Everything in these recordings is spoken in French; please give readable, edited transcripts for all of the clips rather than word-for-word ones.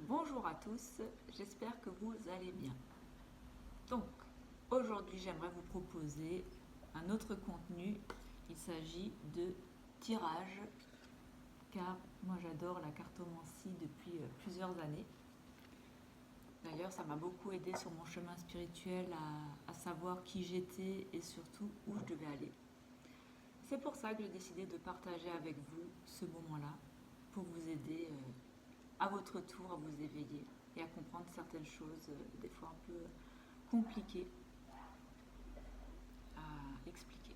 Bonjour à tous, j'espère que vous allez bien. Donc, aujourd'hui, j'aimerais vous proposer un autre contenu. Il s'agit de tirage, car moi j'adore la cartomancie depuis plusieurs années. D'ailleurs, ça m'a beaucoup aidé sur mon chemin spirituel à savoir qui j'étais et surtout où je devais aller. C'est pour ça que j'ai décidé de partager avec vous ce moment-là, pour vous aider à votre tour à vous éveiller et à comprendre certaines choses, des fois un peu compliquées à expliquer.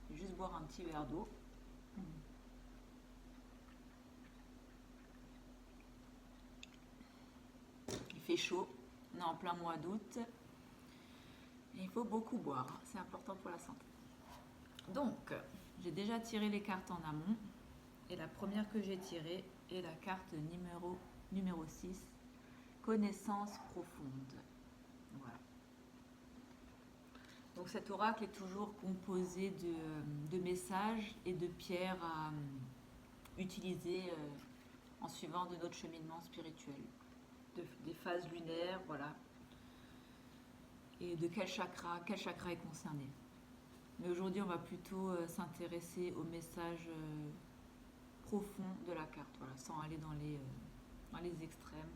Je vais juste boire un petit verre d'eau. Il fait chaud, on est en plein mois d'août et il faut beaucoup boire, c'est important pour la santé. Donc, j'ai déjà tiré les cartes en amont et la première que j'ai tirée est la carte numéro 6, connaissance profonde. Voilà. Donc cet oracle est toujours composé de messages et de pierres à utiliser en suivant de notre cheminement spirituel, des phases lunaires, voilà, et de quel chakra est concerné. Mais aujourd'hui, on va plutôt s'intéresser aux messages profonds de la carte, voilà, sans aller dans les extrêmes,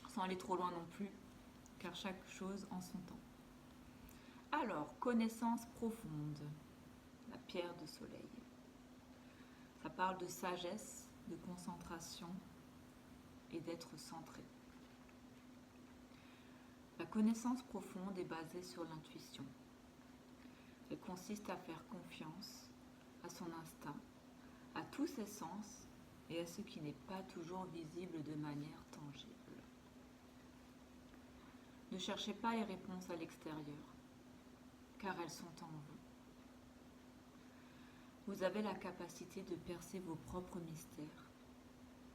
sans aller trop loin non plus, car chaque chose en son temps. Alors, connaissance profonde, la pierre de soleil. Ça parle de sagesse, de concentration et d'être centré. La connaissance profonde est basée sur l'intuition. Elle consiste à faire confiance à son instinct, à tous ses sens et à ce qui n'est pas toujours visible de manière tangible. Ne cherchez pas les réponses à l'extérieur, car elles sont en vous. Vous avez la capacité de percer vos propres mystères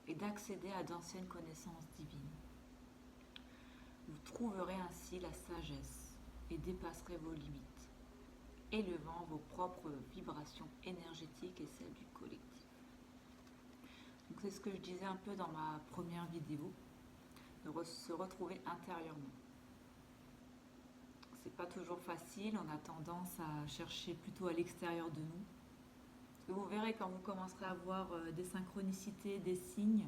et d'accéder à d'anciennes connaissances divines. Vous trouverez ainsi la sagesse et dépasserez vos limites, élevant vos propres vibrations énergétiques et celles du collectif. Donc c'est ce que je disais un peu dans ma première vidéo, de se retrouver intérieurement. C'est pas toujours facile, on a tendance à chercher plutôt à l'extérieur de nous. Vous verrez quand vous commencerez à voir des synchronicités, des signes,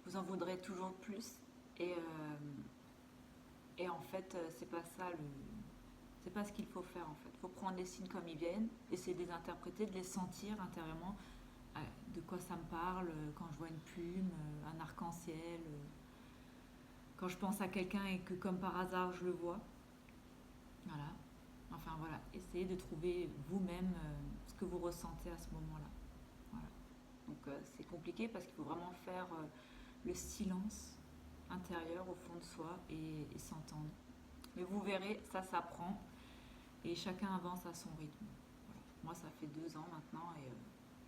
vous en voudrez toujours plus et en fait c'est pas ça c'est pas ce qu'il faut faire en fait. Il faut prendre les signes comme ils viennent, essayer de les interpréter, de les sentir intérieurement, de quoi ça me parle quand je vois une plume, un arc-en-ciel, quand je pense à quelqu'un et que comme par hasard je le vois. Voilà. Enfin voilà, essayez de trouver vous-même ce que vous ressentez à ce moment-là. Voilà. Donc c'est compliqué parce qu'il faut vraiment faire le silence intérieur au fond de soi et s'entendre. Mais vous verrez, ça s'apprend et chacun avance à son rythme. Voilà. Moi ça fait 2 ans maintenant et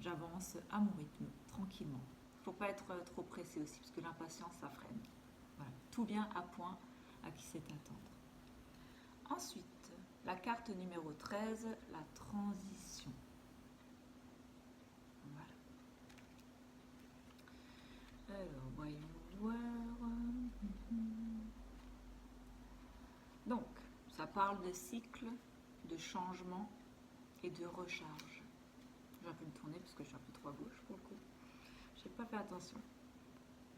j'avance à mon rythme, tranquillement. Il ne faut pas être trop pressé aussi parce que l'impatience ça freine. Voilà. Tout vient à point à qui sait attendre. Ensuite, la carte numéro 13, la transition. Voilà. Alors, voyons voir. Donc, ça parle de cycle, de changement et de recharge. J'ai un peu me tourner parce que je suis un peu trop à gauche pour le coup. Je n'ai pas fait attention.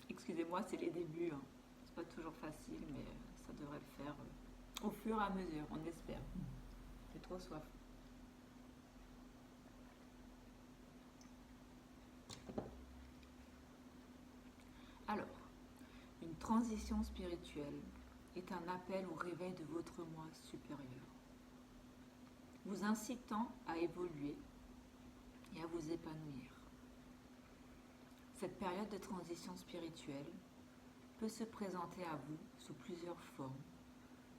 Excusez-moi, c'est les débuts. Hein. C'est pas toujours facile, mais ça devrait le faire au fur et à mesure, on espère. J'ai trop soif. Alors, une transition spirituelle est un appel au réveil de votre moi supérieur, vous incitant à évoluer et à vous épanouir. Cette période de transition spirituelle peut se présenter à vous sous plusieurs formes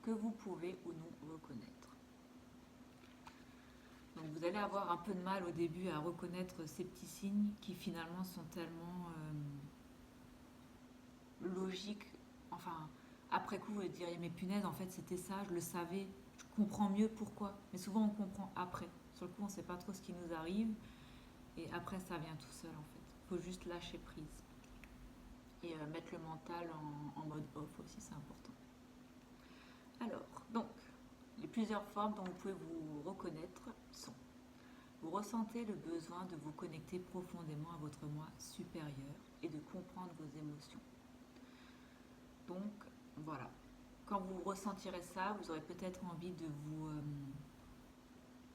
que vous pouvez ou non reconnaître. Donc vous allez avoir un peu de mal au début à reconnaître ces petits signes qui finalement sont tellement logiques. Enfin, après coup, vous diriez, mais punaise, en fait c'était ça, je le savais, je comprends mieux pourquoi. Mais souvent on comprend après. Sur le coup, on ne sait pas trop ce qui nous arrive et après ça vient tout seul en fait. Il faut juste lâcher prise. Et mettre le mental en mode off aussi, c'est important. Alors, donc, les plusieurs formes dont vous pouvez vous reconnaître sont: vous ressentez le besoin de vous connecter profondément à votre moi supérieur et de comprendre vos émotions. Donc, voilà. Quand vous ressentirez ça, vous aurez peut-être envie de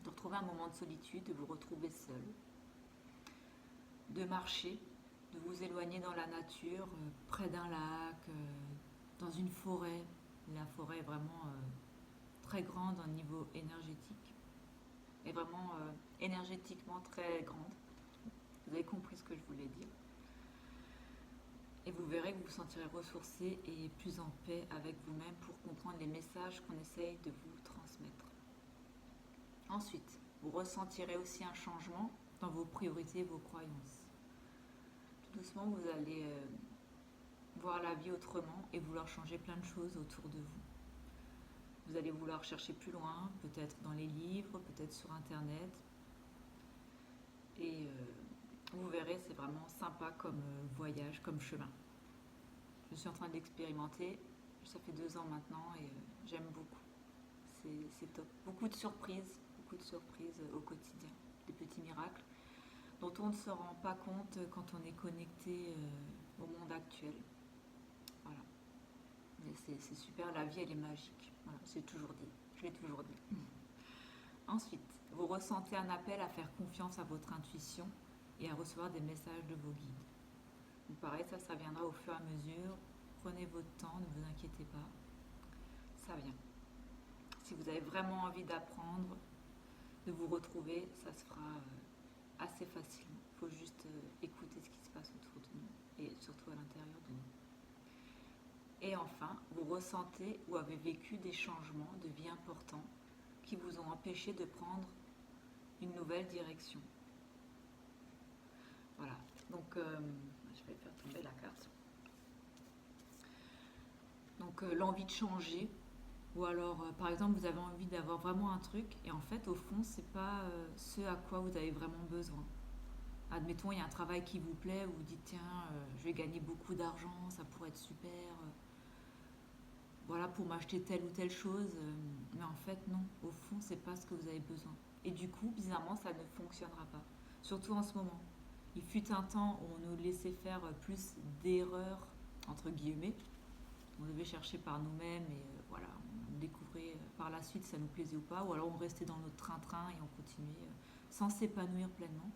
retrouver un moment de solitude, de vous retrouver seul, de marcher, de vous éloigner dans la nature, près d'un lac, dans une forêt. La forêt est vraiment très grande au niveau énergétique, et vraiment énergétiquement très grande. Vous avez compris ce que je voulais dire. Et vous verrez que vous vous sentirez ressourcé et plus en paix avec vous-même pour comprendre les messages qu'on essaye de vous transmettre. Ensuite, vous ressentirez aussi un changement dans vos priorités et vos croyances. Tout doucement, vous allez voir la vie autrement et vouloir changer plein de choses autour de vous. Vous allez vouloir chercher plus loin, peut-être dans les livres, peut-être sur Internet. Et vous verrez, c'est vraiment sympa comme voyage, comme chemin. Je suis en train d'expérimenter, ça fait 2 ans maintenant et j'aime beaucoup. C'est top. Beaucoup de surprises au quotidien, des petits miracles dont on ne se rend pas compte quand on est connecté au monde actuel. Voilà. Mais c'est super, la vie elle est magique. Voilà, je l'ai toujours dit. Ensuite, vous ressentez un appel à faire confiance à votre intuition et à recevoir des messages de vos guides. Donc pareil, ça viendra au fur et à mesure. Prenez votre temps, ne vous inquiétez pas. Ça vient. Si vous avez vraiment envie d'apprendre, de vous retrouver, ça se fera assez facilement. Il faut juste écouter ce qui se passe autour de nous et surtout à l'intérieur de nous. Et enfin, vous ressentez ou avez vécu des changements de vie importants qui vous ont empêché de prendre une nouvelle direction. Voilà, donc je vais faire tomber la carte. Donc l'envie de changer, ou alors par exemple vous avez envie d'avoir vraiment un truc et en fait au fond c'est pas ce à quoi vous avez vraiment besoin. Admettons il y a un travail qui vous plaît, vous vous dites tiens je vais gagner beaucoup d'argent, ça pourrait être super, voilà pour m'acheter telle ou telle chose, mais en fait non, au fond c'est pas ce que vous avez besoin. Et du coup bizarrement ça ne fonctionnera pas, surtout en ce moment. Il fut un temps où on nous laissait faire plus d'erreurs entre guillemets. On devait chercher par nous-mêmes et voilà, on découvrait par la suite si ça nous plaisait ou pas, ou alors on restait dans notre train-train et on continuait sans s'épanouir pleinement.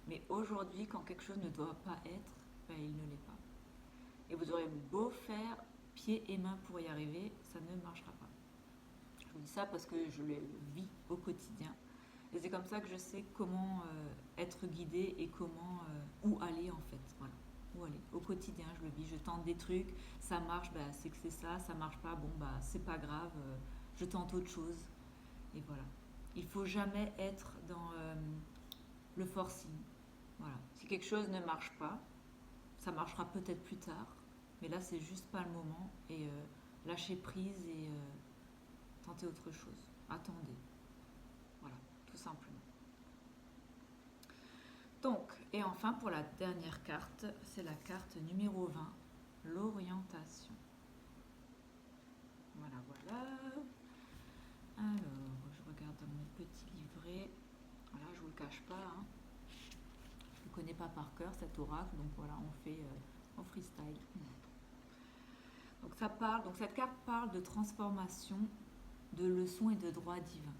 Mais aujourd'hui, quand quelque chose ne doit pas être, ben, il ne l'est pas. Et vous aurez beau faire pieds et mains pour y arriver, ça ne marchera pas. Je vous dis ça parce que je le vis au quotidien. Et c'est comme ça que je sais comment être guidée et comment où aller en fait. Voilà. Où aller. Au quotidien, je le vis, je tente des trucs, ça marche, bah, c'est que c'est ça marche pas, bon bah c'est pas grave, je tente autre chose. Et voilà. Il faut jamais être dans le forcing. Voilà. Si quelque chose ne marche pas, ça marchera peut-être plus tard, mais là c'est juste pas le moment et lâcher prise et tenter autre chose. Attendez. Voilà, tout simplement. Donc, et enfin pour la dernière carte, c'est la carte numéro 20, l'orientation. Voilà, voilà. Alors, je regarde dans mon petit livret. Voilà, je vous le cache pas. Hein. Je ne connais pas par cœur cet oracle, donc voilà, on fait en freestyle. Donc cette carte parle de transformation, de leçons et de droits divins.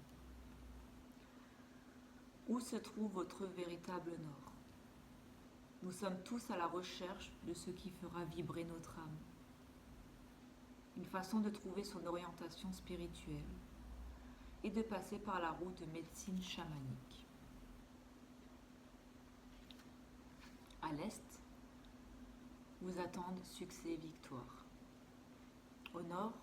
Où se trouve votre véritable nord? Nous sommes tous à la recherche de ce qui fera vibrer notre âme. Une façon de trouver son orientation spirituelle et de passer par la route de médecine chamanique. À l'est, vous attendent succès et victoire. Au nord,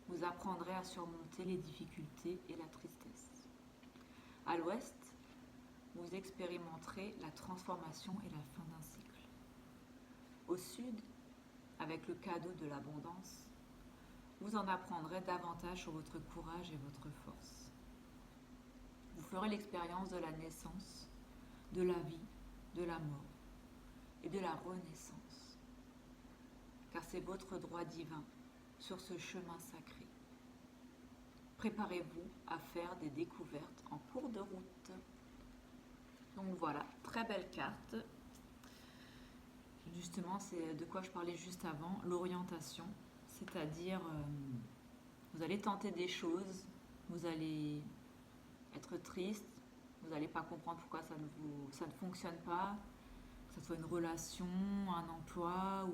vous apprendrez à surmonter les difficultés et la tristesse. À l'ouest, vous expérimenterez la transformation et la fin d'un cycle. Au sud, avec le cadeau de l'abondance, vous en apprendrez davantage sur votre courage et votre force. Vous ferez l'expérience de la naissance, de la vie, de la mort et de la renaissance. c'est votre droit divin sur ce chemin sacré. Préparez-vous à faire des découvertes en cours de route. Donc voilà, très belle carte. Justement, c'est de quoi je parlais juste avant, l'orientation. C'est-à-dire, vous allez tenter des choses, vous allez être triste, vous n'allez pas comprendre pourquoi ça ne fonctionne pas, que ce soit une relation, un emploi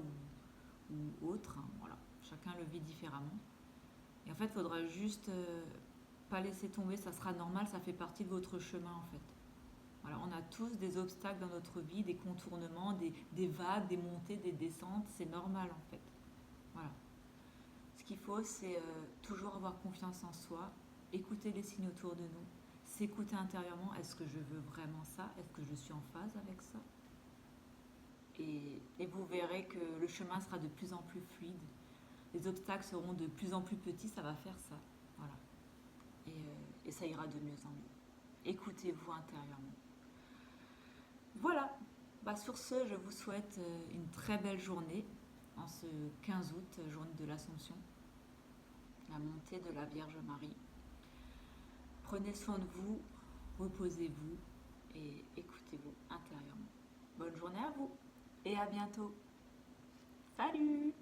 ou autre. Hein, voilà, chacun le vit différemment. Et en fait, il faudra juste pas laisser tomber, ça sera normal, ça fait partie de votre chemin en fait. Voilà, on a tous des obstacles dans notre vie, des contournements, des vagues, des montées, des descentes, c'est normal en fait. Voilà. Ce qu'il faut, c'est toujours avoir confiance en soi, écouter les signes autour de nous, s'écouter intérieurement, est-ce que je veux vraiment ça? Est-ce que je suis en phase avec ça? Et vous verrez que le chemin sera de plus en plus fluide, les obstacles seront de plus en plus petits, ça va faire ça. Voilà. Et ça ira de mieux en mieux. Écoutez-vous intérieurement. Voilà. Bah, sur ce, je vous souhaite une très belle journée en ce 15 août, journée de l'Assomption, la montée de la Vierge Marie. Prenez soin de vous, reposez-vous et écoutez-vous intérieurement. Bonne journée à vous et à bientôt. Salut!